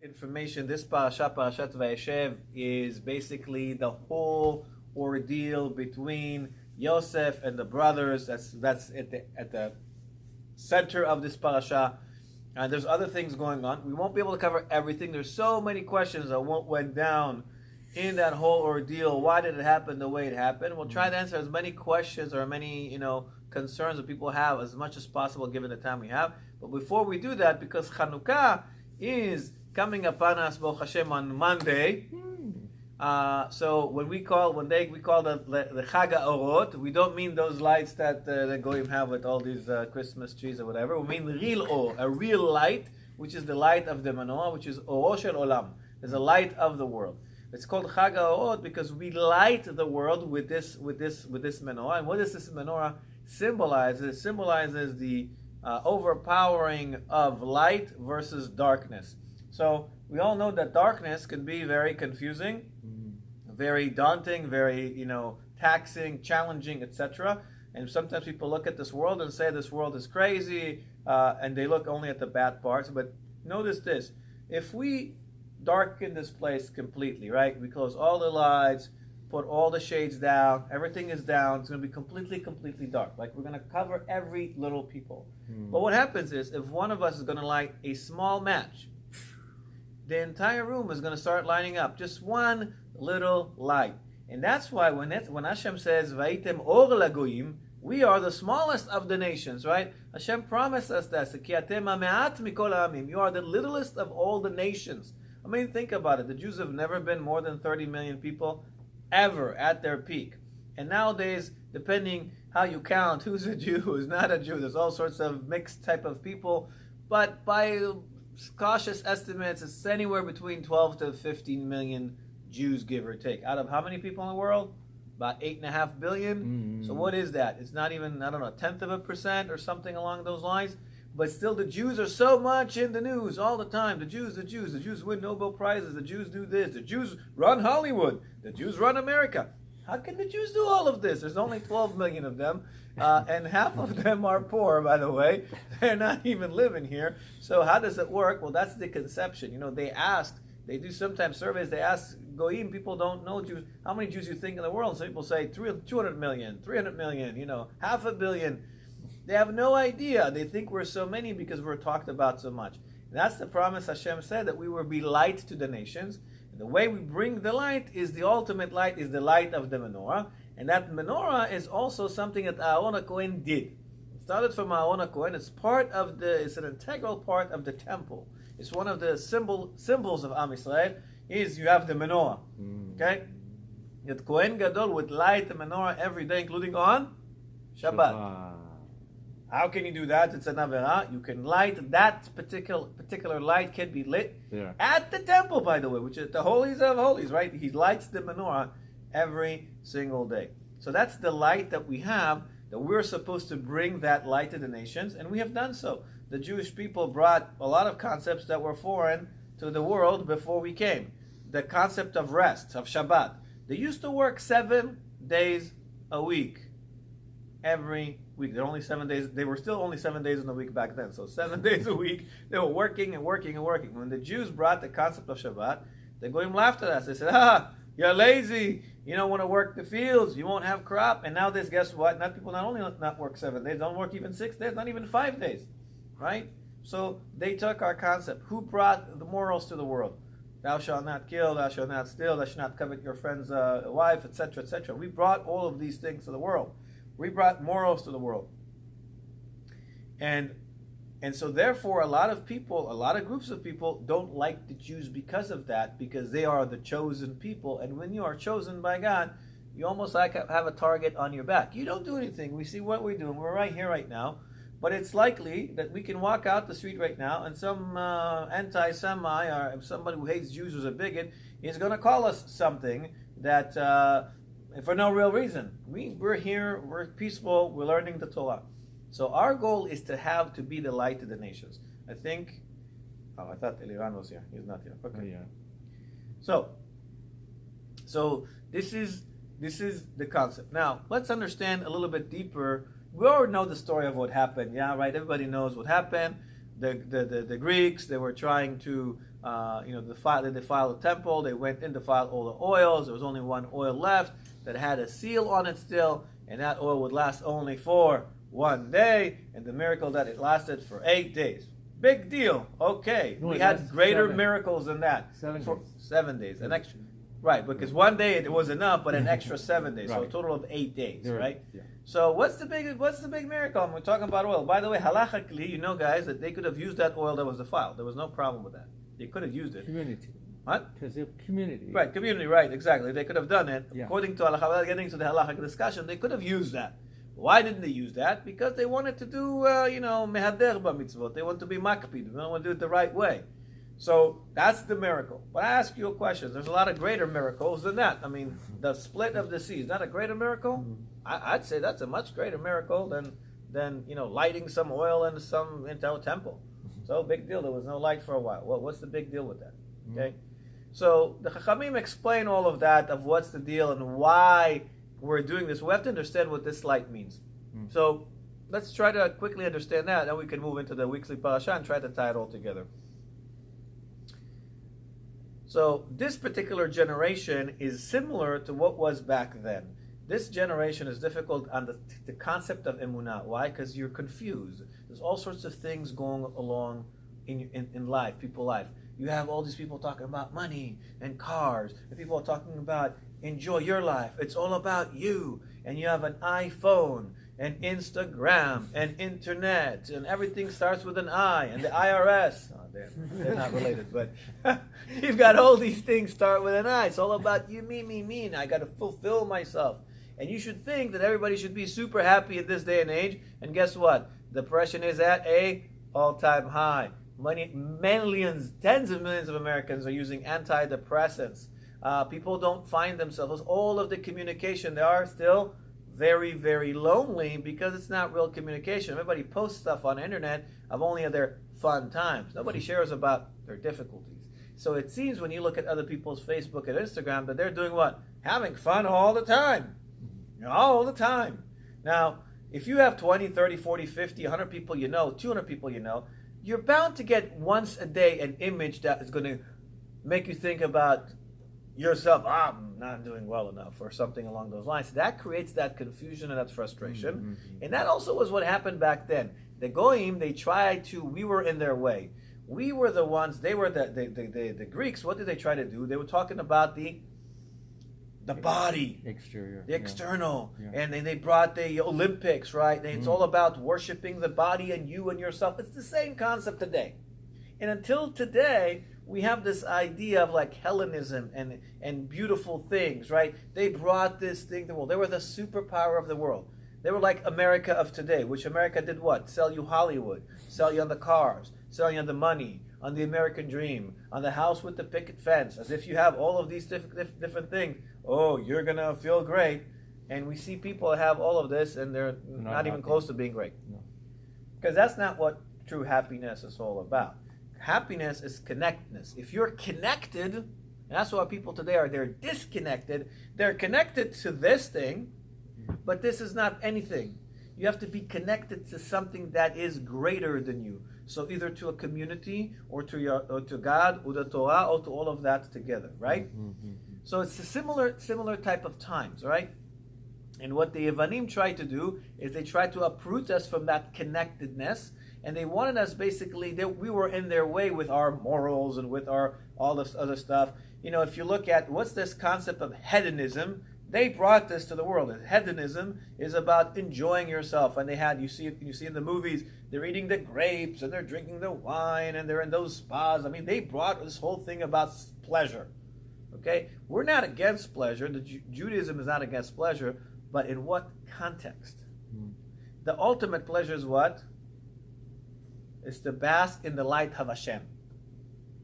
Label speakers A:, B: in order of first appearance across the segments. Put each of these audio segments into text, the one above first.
A: information. This Parashat Vayeshev, is basically the whole ordeal between Yosef and the brothers. That's at the center of this parasha. And there's other things going on. We won't be able to cover everything. There's so many questions that went down in that whole ordeal. Why did it happen the way it happened? We'll try to answer as many questions or many concerns that people have as much as possible given the time we have. But before we do that, because Hannukah is coming upon us, Baruch Hashem, on Monday. So when we call the Chag HaOrot, we don't mean those lights that the Goyim have with all these Christmas trees or whatever. We mean real Or, a real light, which is the light of the Menorah, which is Oro Shel Olam. There's a light of the world. It's called Chag HaOrot because we light the world with this Menorah. And what does this Menorah symbolize? It symbolizes the overpowering of light versus darkness. So we all know that darkness can be very confusing, very daunting, very taxing, challenging, etc. And sometimes people look at this world and say this world is crazy, and they look only at the bad parts. But notice this: if we darken this place completely, right? We close all the lights, put all the shades down, everything is down. It's going to be completely dark. Like we're going to cover every little people. But what happens is, if one of us is going to light a small match, the entire room is going to start lighting up. Just one little light. And that's why when Hashem says, Vaitem or lagoyim, we are the smallest of the nations, right? Hashem promised us that. You are the littlest of all the nations. I mean, think about it. The Jews have never been more than 30 million people, ever, at their peak. And nowadays, depending how you count, who's a Jew, who's not a Jew, there's all sorts of mixed type of people. But by cautious estimates, it's anywhere between 12 to 15 million Jews, give or take. Out of how many people in the world? About 8.5 billion. So what is that? It's not even, a 0.1% or something along those lines. But still, the Jews are so much in the news all the time. The Jews win Nobel Prizes. The Jews do this. The Jews run Hollywood. The Jews run America. How can the Jews do all of this? There's only 12 million of them. And half of them are poor, by the way. They're not even living here. So how does it work? Well, that's the conception. They do sometimes surveys. They ask Goyim, people don't know Jews, how many Jews you think in the world? Some people say 200 million, 300 million, 500 million. They have no idea. They think we're so many because we're talked about so much. And that's the promise Hashem said, that we will be light to the nations. And the way we bring the light is the ultimate light, is the light of the menorah. And that menorah is also something that Aaron HaKohen did. It started from Aaron HaKohen. It's an integral part of the temple. It's one of the symbols of Am Yisrael, is you have the menorah. Okay? That Kohen Gadol would light the menorah every day, including on Shabbat. How can you do that? It's an avera. You can light that particular light can be lit at the temple, by the way, which is the holies of holies, right? He lights the menorah every single day. So that's the light that we have, that we're supposed to bring that light to the nations, and we have done so. The Jewish people brought a lot of concepts that were foreign to the world before we came. The concept of rest, of Shabbat. They used to work 7 days a week. Every week. They're only 7 days. They were still only 7 days in the week back then. So 7 days a week, they were working and working and working. When the Jews brought the concept of Shabbat, the Goyim laughed at us. They said, you're lazy. You don't want to work the fields. You won't have crop. And nowadays, guess what? People not only not work 7 days, don't work even 6 days, not even 5 days. Right? So they took our concept. Who brought the morals to the world? Thou shalt not kill, thou shalt not steal, thou shalt not covet your friend's wife, etc., etc. We brought all of these things to the world. We brought morals to the world. And so therefore a lot of groups of people don't like the Jews because of that, because they are the chosen people. And when you are chosen by God, you almost like have a target on your back. You don't do anything. We see what we're doing. We're right here right now. But it's likely that we can walk out the street right now and some anti-Semite or somebody who hates Jews who's a bigot is going to call us something that for no real reason. We're here, we're peaceful, we're learning the Torah. So our goal is to be the light to the nations. I thought Eliran was here. He's not here. Okay.
B: Oh, yeah.
A: So this is the concept. Now, let's understand a little bit deeper. We already know the story of what happened. Yeah, right? Everybody knows what happened. The Greeks, they were trying to They defiled the temple. They went in, defiled all the oils. There was only one oil left that had a seal on it still, and that oil would last only for 1 day. And the miracle that it lasted for 8 days. Big deal. Okay, we had greater miracles than that. 7 days. An extra, right? Because 1 day it was enough, but an extra 7 days. Right. So a total of 8 days, right? Yeah. So what's the big miracle? We're talking about oil. By the way, halachically, you know, guys, that they could have used that oil that was defiled. There was no problem with that. They could have used it.
B: Community.
A: What?
B: Because of community.
A: Right, community, right, exactly. They could have done it. Yeah. According to halakha, without getting to the halachic discussion, they could have used that. Why didn't they use that? Because they wanted to do, mehader b'mitzvot. They want to be makpid. They want to do it the right way. So that's the miracle. But I ask you a question. There's a lot of greater miracles than that. I mean, the split of the sea, is that a greater miracle? I'd say that's a much greater miracle than lighting some oil into a temple. So big deal. There was no light for a while. What's the big deal with that? Okay. So the Chachamim explain all of that, of what's the deal and why we're doing this. We have to understand what this light means. So let's try to quickly understand that, then we can move into the weekly parasha and try to tie it all together. So this particular generation is similar to what was back then. This generation is difficult on the concept of emunah. Why? Because you're confused. There's all sorts of things going along in life, people's life. You have all these people talking about money and cars, and people are talking about enjoy your life. It's all about you. And you have an iPhone and Instagram and internet, and everything starts with an I, and the IRS. Oh, they're not related, but you've got all these things start with an I. It's all about you, me, and I got to fulfill myself. And you should think that everybody should be super happy at this day and age. And guess what? Depression is at a all-time high. Millions, tens of millions of Americans are using antidepressants. People don't find themselves. All of the communication, they are still very, very lonely because it's not real communication. Everybody posts stuff on the internet of only their fun times. Nobody shares about their difficulties. So it seems when you look at other people's Facebook and Instagram that they're doing what? Having fun all the time. All the time. Now, if you have 20, 30, 40, 50, 100 people you know, 200 people you know, you're bound to get once a day an image that is going to make you think about yourself. I'm not doing well enough, or something along those lines. That creates that confusion and that frustration. And that also was what happened back then. The Goyim, we were in their way. We were the ones, they were the Greeks. What did they try to do? They were talking about the body, the external, and then they brought the Olympics, right? And it's all about worshiping the body and you and yourself. It's the same concept today. And until today, we have this idea of like Hellenism and beautiful things, right? They brought this thing to the world. They were the superpower of the world. They were like America of today, which America did what? Sell you Hollywood, sell you on the cars, sell you on the money, on the American dream, on the house with the picket fence, as if you have all of these different things. Oh, you're going to feel great. And we see people have all of this, and they're not even close to being great. Because that's not what true happiness is all about. Happiness is connectedness. If you're connected, and that's what people today are, they're disconnected. They're connected to this thing, but this is not anything. You have to be connected to something that is greater than you. So either to a community, or to God, or the Torah, or to all of that together, right? So it's a similar type of times, right? And what the Yevanim tried to do is they tried to uproot us from that connectedness, and they wanted us basically, we were in their way with our morals and with all this other stuff. If you look at what's this concept of hedonism, they brought this to the world. And hedonism is about enjoying yourself. And you see in the movies, they're eating the grapes and they're drinking the wine and they're in those spas. I mean, they brought this whole thing about pleasure. Okay? We're not against pleasure. Judaism is not against pleasure, but in what context? The ultimate pleasure is what? It's to bask in the light of Hashem.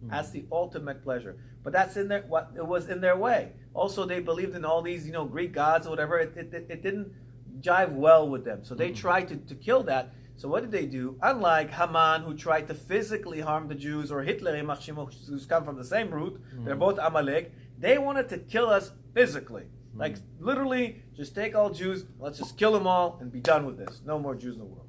A: That's the ultimate pleasure. But that's it was in their way. Also, they believed in all these, Greek gods or whatever. It didn't jive well with them. So they tried to kill that. So what did they do? Unlike Haman, who tried to physically harm the Jews, or Hitler, who's come from the same root, they're both Amalek, they wanted to kill us physically. Like, literally, just take all Jews, let's just kill them all and be done with this. No more Jews in the world.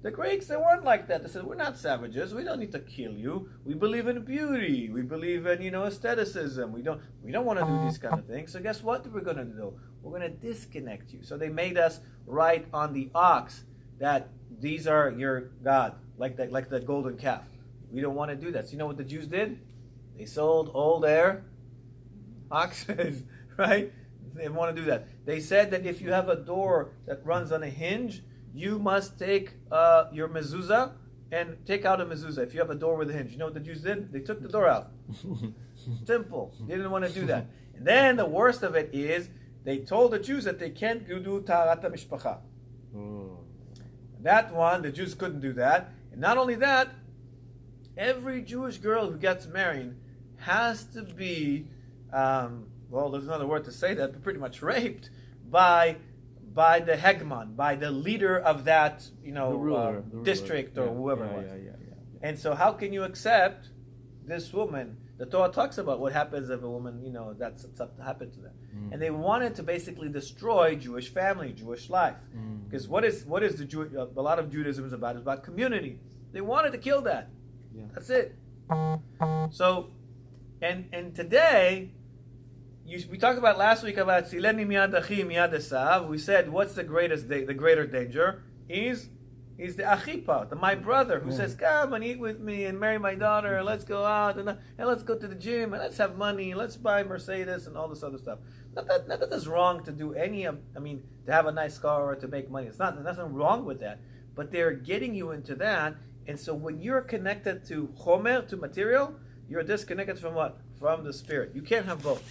A: The Greeks, they weren't like that. They said, we're not savages. We don't need to kill you. We believe in beauty. We believe in, aestheticism. We don't want to do these kind of things. So guess what we're going to do? We're going to disconnect you. So they made us write on the ox that these are your God, like the golden calf. We don't want to do that. So you know what the Jews did? They sold all their oxes, right? They didn't want to do that. They said that if you have a door that runs on a hinge, you must take your mezuzah and take out a mezuzah. If you have a door with a hinge, you know what the Jews did? They took the door out. Simple. They didn't want to do that. And then the worst of it is they told the Jews that they can't do taharat mishpacha. That one, the Jews couldn't do that. And not only that, every Jewish girl who gets married has to be, there's another word to say that, but pretty much raped by the hegmon, by the leader of that, the district or whoever it was. And so how can you accept this woman? The Torah talks about what happens if a woman, that's something happened to them. And they wanted to basically destroy Jewish family, Jewish life. Because what is a lot of Judaism is about? It's about community. They wanted to kill that. Yeah. That's it. So, and today, we talked about last week about Sileni miyad achi miyad esav. We said, what's the greater danger? Is the achi part, my brother, who says, come and eat with me and marry my daughter, and let's go out, and let's go to the gym, and let's have money, and let's buy Mercedes, and all this other stuff. Not that it's wrong to do to have a nice car or to make money. There's nothing wrong with that. But they're getting you into that, and so when you're connected to chomer, to material, you're disconnected from what? From the spirit. You can't have both.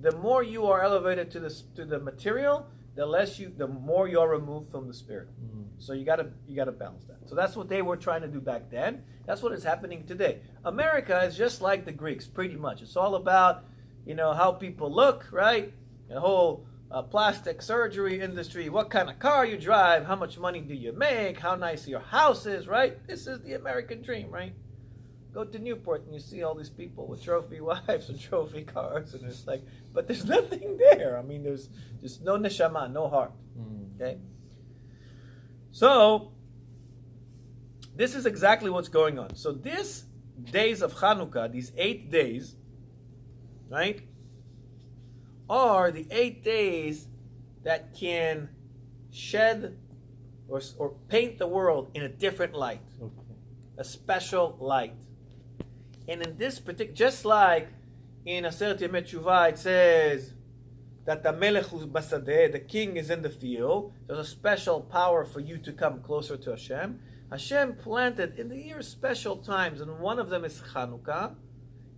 A: The more you are elevated to the material, the more you are removed from the spirit. So you gotta balance that. So that's what they were trying to do back then. That's what is happening today. America is just like the Greeks, pretty much. It's all about how people look, right? The whole plastic surgery industry. What kind of car you drive? How much money do you make? How nice your house is, right? This is the American dream, right? Go to Newport and you see all these people with trophy wives and trophy cars, and it's like, but there's nothing there. There's just no neshama, no heart. Okay? So, this is exactly what's going on. So, these days of Hannukah, these 8 days, right, are the 8 days that can shed or paint the world in a different light, a special light. And in this particular, just like in Aseret Yemei Teshuvah, it says that the Melech hu basadeh, the king is in the field. There's a special power for you to come closer to Hashem. Hashem planted in the year special times, and one of them is Hannukah,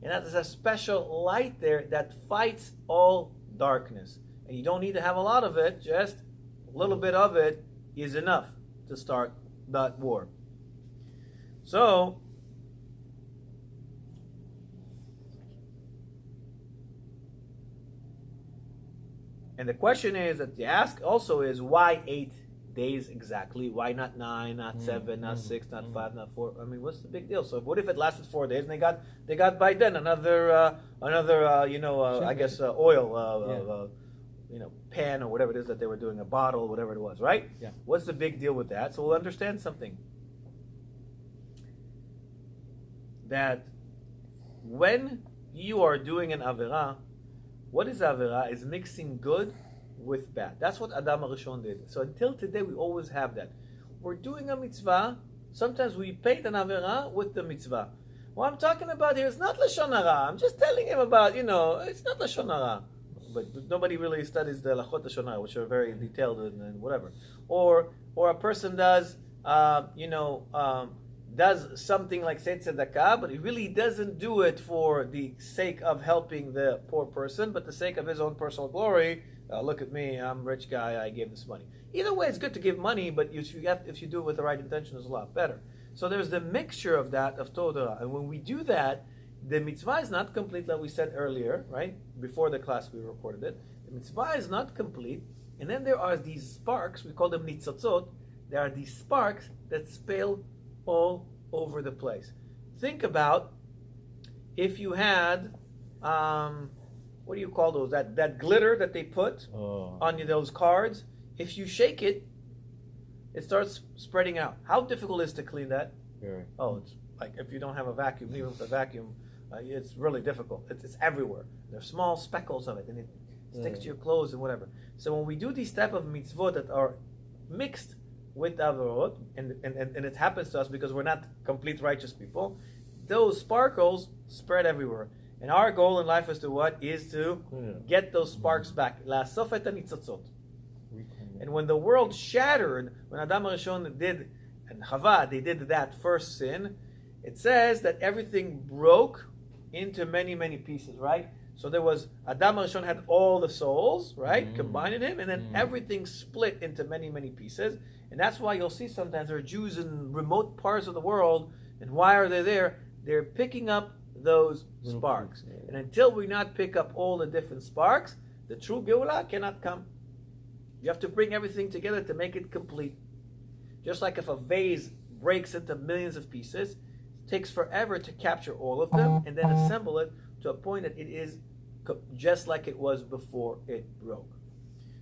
A: and that is a special light there that fights all darkness. And you don't need to have a lot of it; just a little bit of it is enough to start that war. So, and the question is that you ask also is, why 8 days exactly? Why not 9, not 7, not 6, not 5, not 4? What's the big deal? So what if it lasted 4 days and they got by then another oil, pan or whatever it is that they were doing, a bottle, whatever it was, right?
B: Yeah.
A: What's the big deal with that? So we'll understand something. That when you are doing an averah, what is averah? Is mixing good with bad. That's what Adam HaRishon did. So until today, we always have that. We're doing a mitzvah. Sometimes we paint an averah with the mitzvah. What I'm talking about here is not Lashon Hara. I'm just telling him about, it's not Lashon Hara. But nobody really studies the Lachot Lashon Hara, which are very detailed and whatever. Or a person does, does something like say tzedakah, but he really doesn't do it for the sake of helping the poor person, but the sake of his own personal glory. Look at me, I'm a rich guy, I gave this money. Either way, it's good to give money, but if you do it with the right intention, it's a lot better. So there's the mixture of that, of Torah. And when we do that, the mitzvah is not complete, like we said earlier, right? Before the class we recorded it. The mitzvah is not complete. And then there are these sparks, we call them nitzotzot. There are these sparks that spill all over the place. Think about if you had, what do you call those? That glitter that they put on those cards. If you shake it, it starts spreading out. How difficult is it to clean that?
B: Very.
A: Oh, it's like if you don't have a vacuum, even with a vacuum, it's really difficult. It's everywhere. There's small speckles of it, and it sticks to your clothes and whatever. So when we do these type of mitzvot that are mixed with averot, and it happens to us because we're not complete righteous people, those sparkles spread everywhere. And our goal in life is to what? Is to get those sparks back. La sofet hanitzotzot. And when the world shattered, when Adam Rishon did, and Chava, they did that first sin, it says that everything broke into many, many pieces, right? So there was, Adam Rishon had all the souls, right? Combined in him, and then everything split into many, many pieces. And that's why you'll see sometimes there are Jews in remote parts of the world, and why are they there? They're picking up those sparks. And until we not pick up all the different sparks, the true Geulah cannot come. You have to bring everything together to make it complete. Just like if a vase breaks into millions of pieces, it takes forever to capture all of them and then assemble it to a point that it is just like it was before it broke.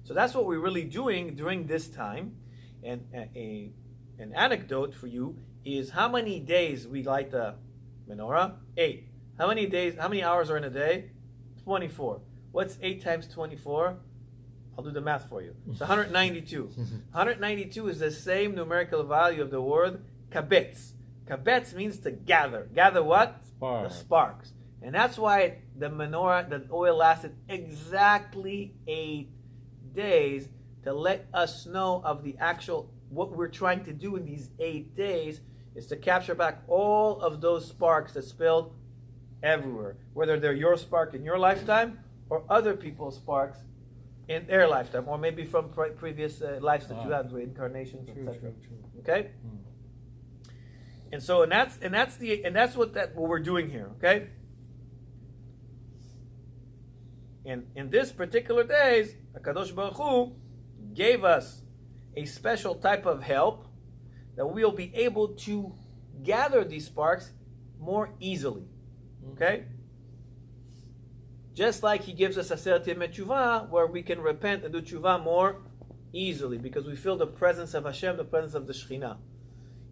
A: So that's what we're really doing during this time. And an anecdote for you is how many days we light the menorah? 8. How many hours are in a day? 24. What's 8 times 24? I'll do the math for you. It's 192. 192 is the same numerical value of the word kabetz. Kabetz means to gather. Gather what?
B: Sparks.
A: The sparks. And that's why the menorah, the oil lasted exactly 8 days to let us know of the actual, what we're trying to do in these 8 days is to capture back all of those sparks that spilled everywhere. Whether they're your spark in your lifetime or other people's sparks in their lifetime, or maybe from previous lives that you had, reincarnations, etc. Okay, and so that's what we're doing here. Okay, and in this particular days, HaKadosh Baruch Hu gave us a special type of help that we'll be able to gather these sparks more easily. Okay. Just like he gives us Aseret Yemei Tshuva, where we can repent and do Tshuva more easily, because we feel the presence of Hashem, the presence of the Shekhinah.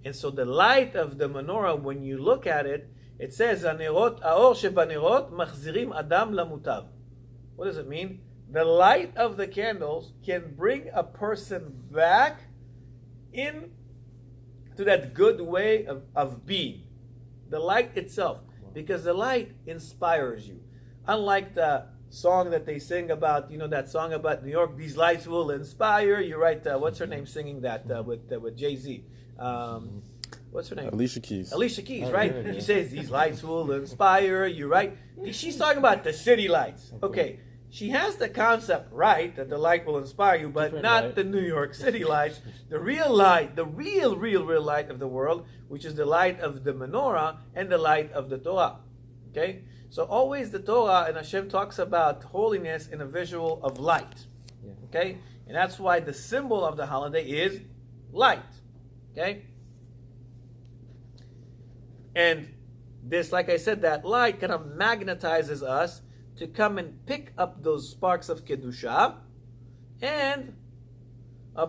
A: And so the light of the menorah, when you look at it, it says, "Anerot, aor shebanerot machzirim adam lamutav." What does it mean? The light of the candles can bring a person back in to that good way of being. The light itself. Because the light inspires you. Unlike the song that they sing about, that song about New York, these lights will inspire you, right? What's her name singing that with Jay-Z? What's her name?
C: Alicia Keys.
A: Alicia Keys, right? Yeah. She says, these lights will inspire you, right? She's talking about the city lights. Okay, she has the concept right, that the light will inspire you, but different not light. The New York City lights. The real light, the real light of the world, which is the light of the menorah and the light of the Torah. Okay? So always the Torah and Hashem talks about holiness in a visual of light. Yeah. Okay? And that's why the symbol of the holiday is light. Okay? And this, like I said, that light kind of magnetizes us to come and pick up those sparks of Kedusha and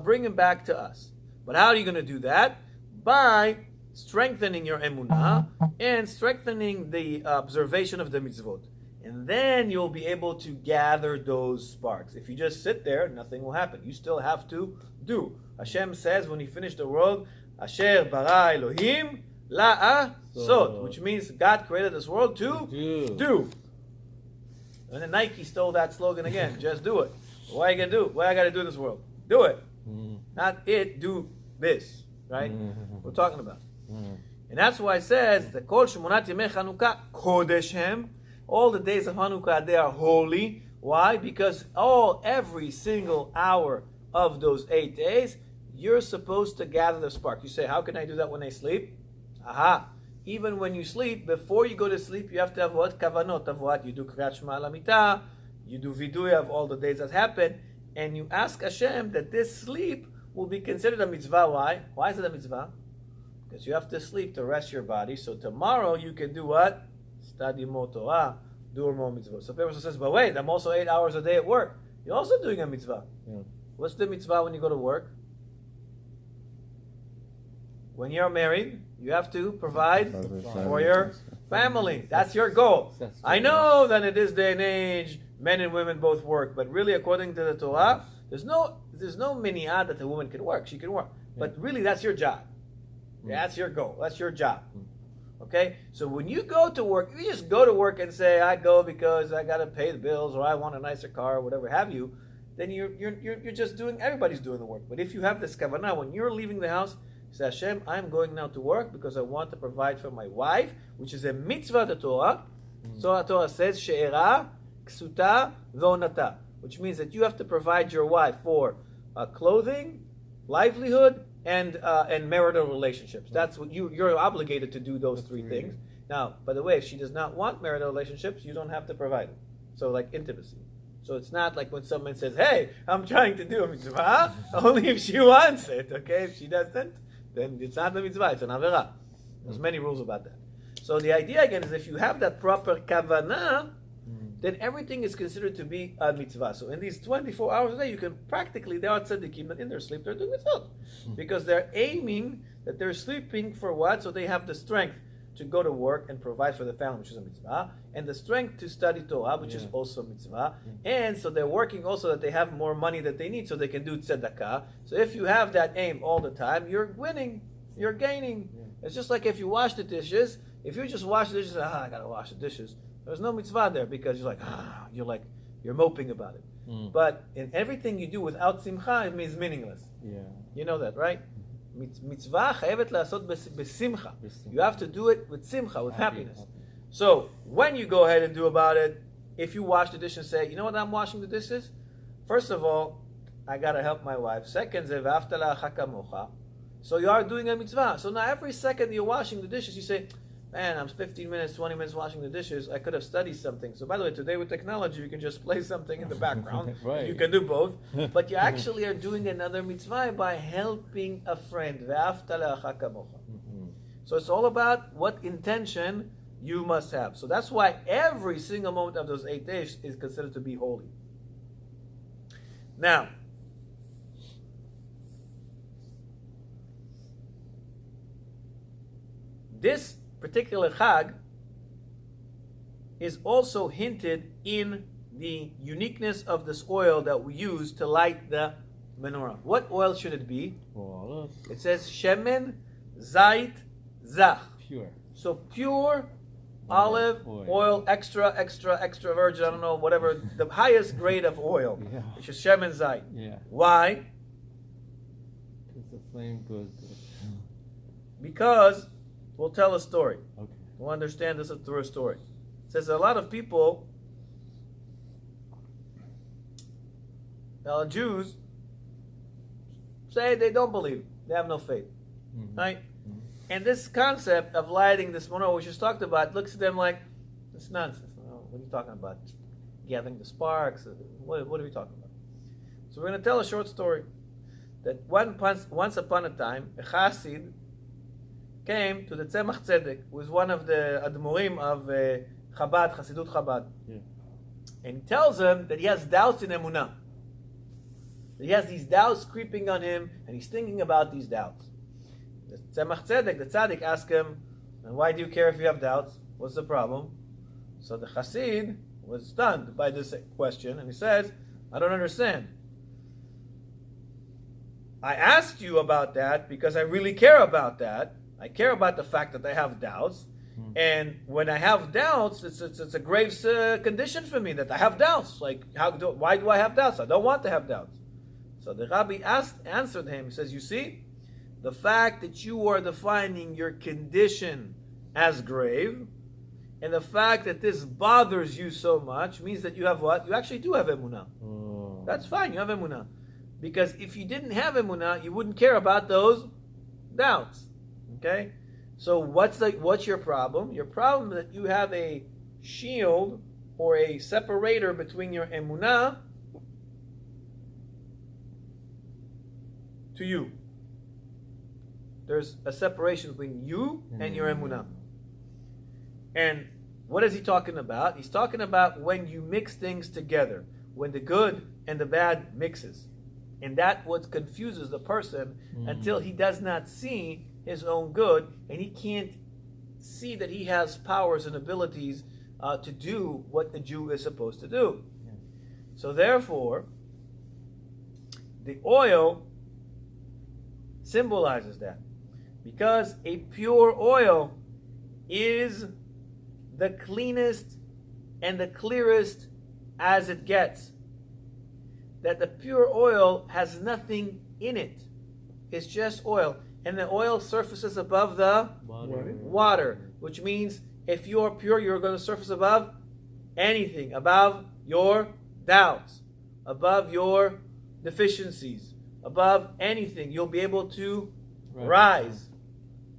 A: bring them back to us. But how are you going to do that? By strengthening your emunah and strengthening the observation of the mitzvot. And then you'll be able to gather those sparks. If you just sit there, nothing will happen. You still have to do. Hashem says when he finished the world, Asher bara Elohim la'asot, which means God created this world to do. And then Nike stole that slogan again. Just do it. What are you going to do? What I got to do in this world? Do it. Not it, do this. Right? We're talking about. And that's why it says, the Kol Shemonat Yemei Hannukah Kodesh Hem. All the days of Hannukah, they are holy. Why? Because every single hour of those 8 days, you're supposed to gather the spark. You say, how can I do that when I sleep? Aha. Even when you sleep, before you go to sleep, you have to have what? Kavanot of what? You do Kriyat Shema Lamita, you do Vidui of all the days that happen, and you ask Hashem that this sleep will be considered a mitzvah. Why? Why is it a mitzvah? Because you have to sleep to rest your body, so tomorrow you can do what? Study more Torah, do more mitzvah. So person says, but wait, I'm also 8 hours a day at work. You're also doing a mitzvah. Yeah. What's the mitzvah when you go to work? when you're married, you have to provide for your family. That's your goal. I know that in this day and age, men and women both work, but really, according to the Torah, there's no mini'ah that a woman can work. She can work, but really, that's your job. That's your goal. That's your job. Okay. So when you go to work, if you just go to work and say, "I go because I got to pay the bills, or I want a nicer car, or whatever have you," then you're just doing. Everybody's doing the work. But if you have this kavanah, when you're leaving the house, you say, "Hashem, I'm going now to work because I want to provide for my wife," which is a mitzvah of the Torah. So the Torah says, "She'era, ksuta, vonata," which means that you have to provide your wife for clothing, livelihood, and marital relationships. That's what you're obligated to do. Those three things. Now, by the way, if she does not want marital relationships, you don't have to provide it. So, like intimacy. So it's not like when someone says, "Hey, I'm trying to do a mitzvah," only if she wants it. Okay, if she doesn't, then it's not a mitzvah. It's an avera. There's many rules about that. So the idea again is if you have that proper kavanah, then everything is considered to be a mitzvah. So in these 24 hours a day, you can practically, they are tzaddikim, but in their sleep they're doing mitzvot. Because they're aiming that they're sleeping for what? So they have the strength to go to work and provide for the family, which is a mitzvah, and the strength to study Torah, which is also mitzvah. And so they're working also that they have more money that they need so they can do tzedakah. So if you have that aim all the time, you're winning, you're gaining. It's just like if you wash the dishes, if you just wash the dishes, I gotta wash the dishes. There's no mitzvah there because you're moping about it. But in everything you do without simcha, it means meaningless. You know that, right? Mitzvah chayevet la'asot besimcha. You have to do it with simcha, with happiness. So when you go ahead and do about it, if you wash the dish and say, "You know what, I'm washing the dishes," first of all, I gotta help my wife. Second, ze'v'ahavta la'arecha kamocha. So you are doing a mitzvah. So now every second you're washing the dishes, you say, "Man, I'm 15 minutes, 20 minutes washing the dishes. I could have studied something." So by the way, today with technology, you can just play something in the background.
B: Right.
A: You can do both. But you actually are doing another mitzvah by helping a friend. So it's all about what intention you must have. So that's why every single moment of those 8 days is considered to be holy. Now, this particular Chag is also hinted in the uniqueness of this oil that we use to light the menorah. What oil should it be? It says Shemen Zait Zach.
B: Pure.
A: So pure olive oil, extra virgin, I don't know, whatever, the highest grade of oil, which is Shemen Zait. Why?
B: Because the flame goes.
A: Because we'll tell a story.
B: Okay.
A: We'll understand this through a story. It says a lot of people, Jews, say they don't believe. They have no faith. Right? And this concept of lighting this menorah, which is talked about, looks at them like, it's nonsense. What are you talking about? Gathering the sparks? What are we talking about? So we're going to tell a short story. That once upon a time, a Chassid came to the Tzemach Tzedek, who is one of the Admorim of Chabad, Hasidut Chabad. And he tells him that he has doubts in Emunah. That he has these doubts creeping on him, and he's thinking about these doubts. The Tzemach Tzedek, the Tzaddik, asked him, "And why do you care if you have doubts? What's the problem?" So the Chassid was stunned by this question, and he says, "I don't understand. I asked you about that because I really care about that. I care about the fact that I have doubts. And when I have doubts, it's a grave condition for me that I have doubts. Like, why do I have doubts? I don't want to have doubts." So the Rabbi answered him. He says, "You see, the fact that you are defining your condition as grave, and the fact that this bothers you so much means that you have what? You actually do have emunah. That's fine, you have emunah. Because if you didn't have emunah, you wouldn't care about those doubts. Okay? So what's your problem? Your problem is that you have a shield or a separator between your emunah to you. There's a separation between you and your emunah. And what is he talking about? He's talking about when you mix things together, when the good and the bad mixes. And that what confuses the person until he does not see his own good, and he can't see that he has powers and abilities to do what the Jew is supposed to do.
B: Yeah.
A: So therefore, the oil symbolizes that. Because a pure oil is the cleanest and the clearest as it gets. That the pure oil has nothing in it. It's just oil. And the oil surfaces above the water, which means if you are pure, you're going to surface above anything, above your doubts, above your deficiencies, above anything. You'll be able to rise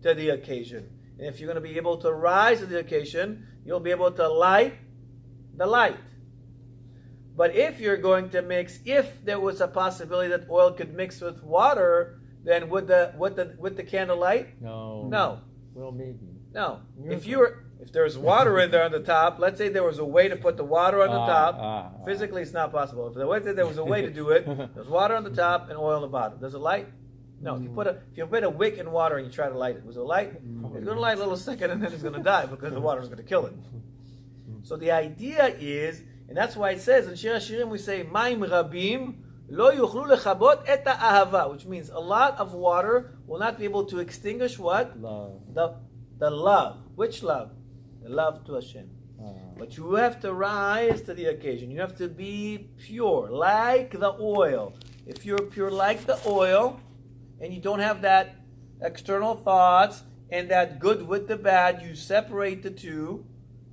A: to the occasion. And if you're going to be able to rise to the occasion, you'll be able to light the light. But if you're going to mix, if there was a possibility that oil could mix with water, then would the candle light?
B: No. Well, maybe.
A: No. If there's water in there on the top, let's say there was a way to put the water on the top. Physically, it's not possible. If there was a way to do it, there's water on the top and oil on the bottom. Does it light? No. If you put a wick in water and you try to light it, was it light? It's going to light a little second and then it's going to die because the water is going to kill it. So the idea is, and that's why it says in Shir HaShirim we say, Maim Rabim lo yuchlu lechabot et ha'ahava, which means a lot of water will not be able to extinguish what?
B: Love.
A: The love. Which love? The love to Hashem. But you have to rise to the occasion. You have to be pure, like the oil. If you're pure like the oil, and you don't have that external thoughts and that good with the bad, you separate the two,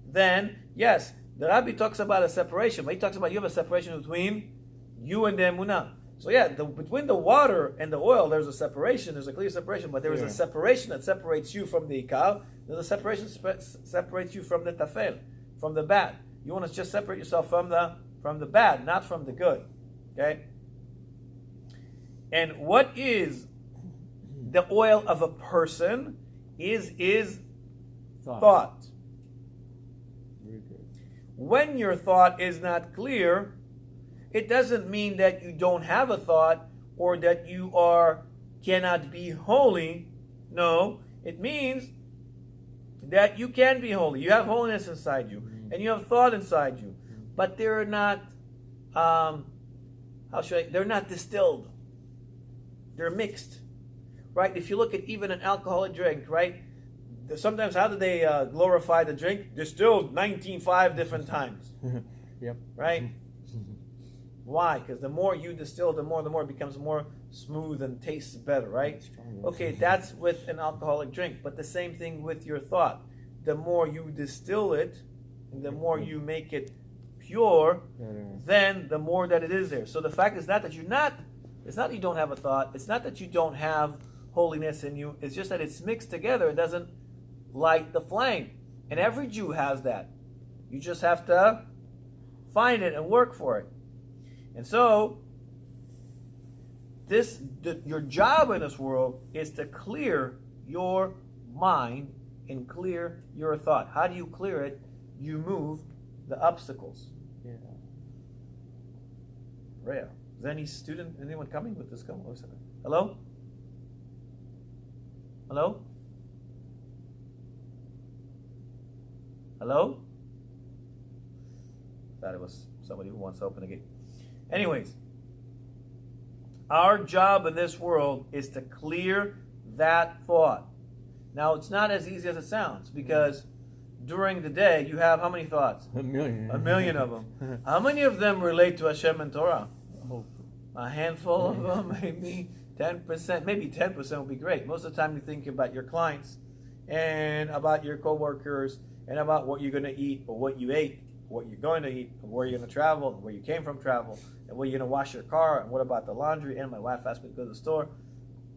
A: then, yes, the Rabbi talks about a separation, but he talks about you have a separation between you and the emunah. So yeah, between the water and the oil, there's a separation, there's a clear separation, but there is a separation that separates you from the ikar. There's a separation that separates you from the tafel, from the bad. You want to just separate yourself from the bad, not from the good. Okay? And what is the oil of a person is thought.
B: Very good.
A: When your thought is not clear, it doesn't mean that you don't have a thought or that you cannot be holy. No, it means that you can be holy. You have holiness inside you, and you have thought inside you, but they're not. They're not distilled. They're mixed, right? If you look at even an alcoholic drink, right? Sometimes how do they glorify the drink? Distilled 19.5 different times.
B: Yep.
A: Right? Why? Because the more you distill, the more it becomes more smooth and tastes better, right? Okay, that's with an alcoholic drink, but the same thing with your thought. The more you distill it, and the more you make it pure, then the more that it is there. So the fact is not that it's not that you don't have a thought, it's not that you don't have holiness in you, it's just that it's mixed together, it doesn't light the flame. And every Jew has that. You just have to find it and work for it. And so, your job in this world is to clear your mind and clear your thought. How do you clear it? You move the obstacles.
B: Yeah.
A: Rhea, is there anyone coming with this? Come on, hello? Hello? Hello? Thought it was somebody who wants to open a gate. Anyways, our job in this world is to clear that thought. Now, it's not as easy as it sounds, because during the day, you have how many thoughts?
B: 1,000,000.
A: 1,000,000 of them. How many of them relate to Hashem and Torah?
B: Oh.
A: A handful of them, maybe 10%. Maybe 10% would be great. Most of the time, you think about your clients and about your coworkers and about what you're going to eat or what you ate, what you're going to eat, and where you're going to travel, and where you came from travel, and where you're going to wash your car, and what about the laundry, and my wife asked me to go to the store,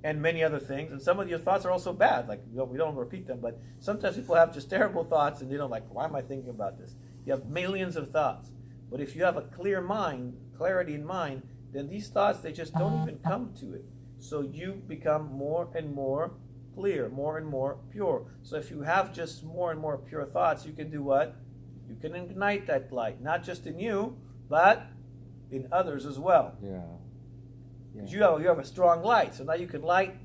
A: and many other things. And some of your thoughts are also bad. Like, we don't repeat them, but sometimes people have just terrible thoughts, and they don't like, why am I thinking about this? You have millions of thoughts. But if you have a clear mind, clarity in mind, then these thoughts, they just don't even come to it. So you become more and more clear, more and more pure. So if you have just more and more pure thoughts, you can do what? You can ignite that light, not just in you, but in others as well.
B: Yeah.
A: Because you have a strong light, so now you can light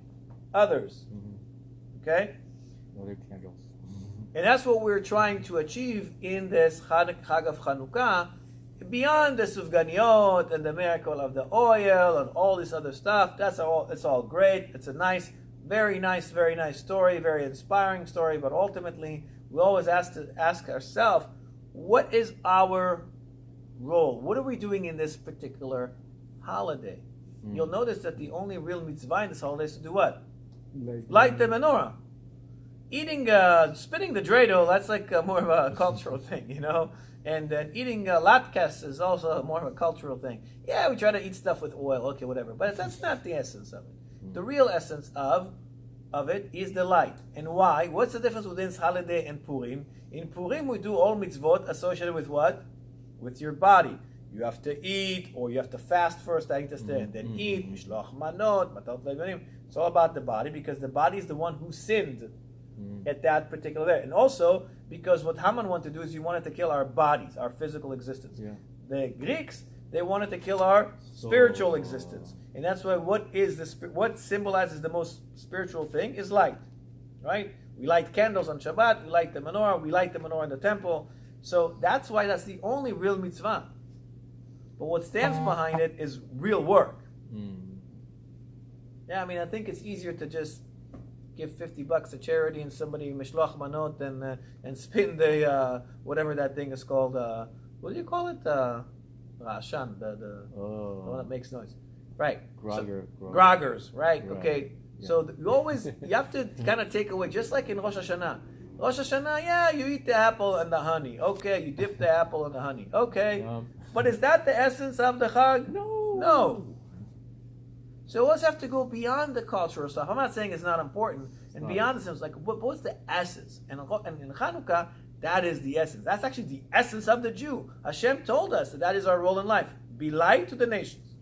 A: others.
B: Mm-hmm.
A: Okay?
B: Other candles.
A: And that's what we're trying to achieve in this Chag of Hannukah, beyond the Sufganiyot and the miracle of the oil and all this other stuff. It's all great. It's a very nice story, very inspiring story. But ultimately, we always ask ourselves, what is our role? What are we doing in this particular holiday? You'll notice that the only real mitzvah in this holiday is to do what? Light the menorah. Spinning the dreidel, that's like more of a cultural thing, you know? And then eating latkes is also more of a cultural thing. Yeah, we try to eat stuff with oil, okay, whatever. But that's not the essence of it. The real essence of it is the light. And why? What's the difference between this holiday and Purim? In Purim, we do all mitzvot associated with what? With your body. You have to eat, or you have to fast first, and then eat, mishloach manot, matot levanim. It's all about the body, because the body is the one who sinned at that particular day. And also, because what Haman wanted to do is he wanted to kill our bodies, our physical existence.
B: Yeah.
A: The Greeks, they wanted to kill our spiritual existence. And that's why what symbolizes the most spiritual thing is light. Right? We light candles on Shabbat, we light the menorah in the temple. So that's why that's the only real mitzvah. But what stands behind it is real work. Yeah, I mean, I think it's easier to just give $50 to charity and somebody mishloach manot and spin the whatever that thing is called. What do you call it? Rashan, the one that makes noise. Right. Groggers. Right. Okay. Yeah. So you have to kind of take away, just like in Rosh Hashanah. Rosh Hashanah, yeah, you eat the apple and the honey. Okay, you dip the apple in the honey. Okay. But is that the essence of the Chag? No. So we also have to go beyond the cultural stuff. I'm not saying it's not important. And beyond the sense, like, what's the essence? And in Hannukah, that is the essence. That's actually the essence of the Jew. Hashem told us that is our role in life. Be light to the nations.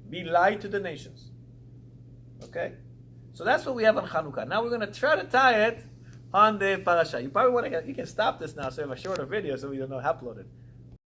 A: Be light to the nations. Okay? So that's what we have on Hannukah. Now we're going to try to tie it on the parasha. You probably want to you can stop this now so you have a shorter video so we don't upload it.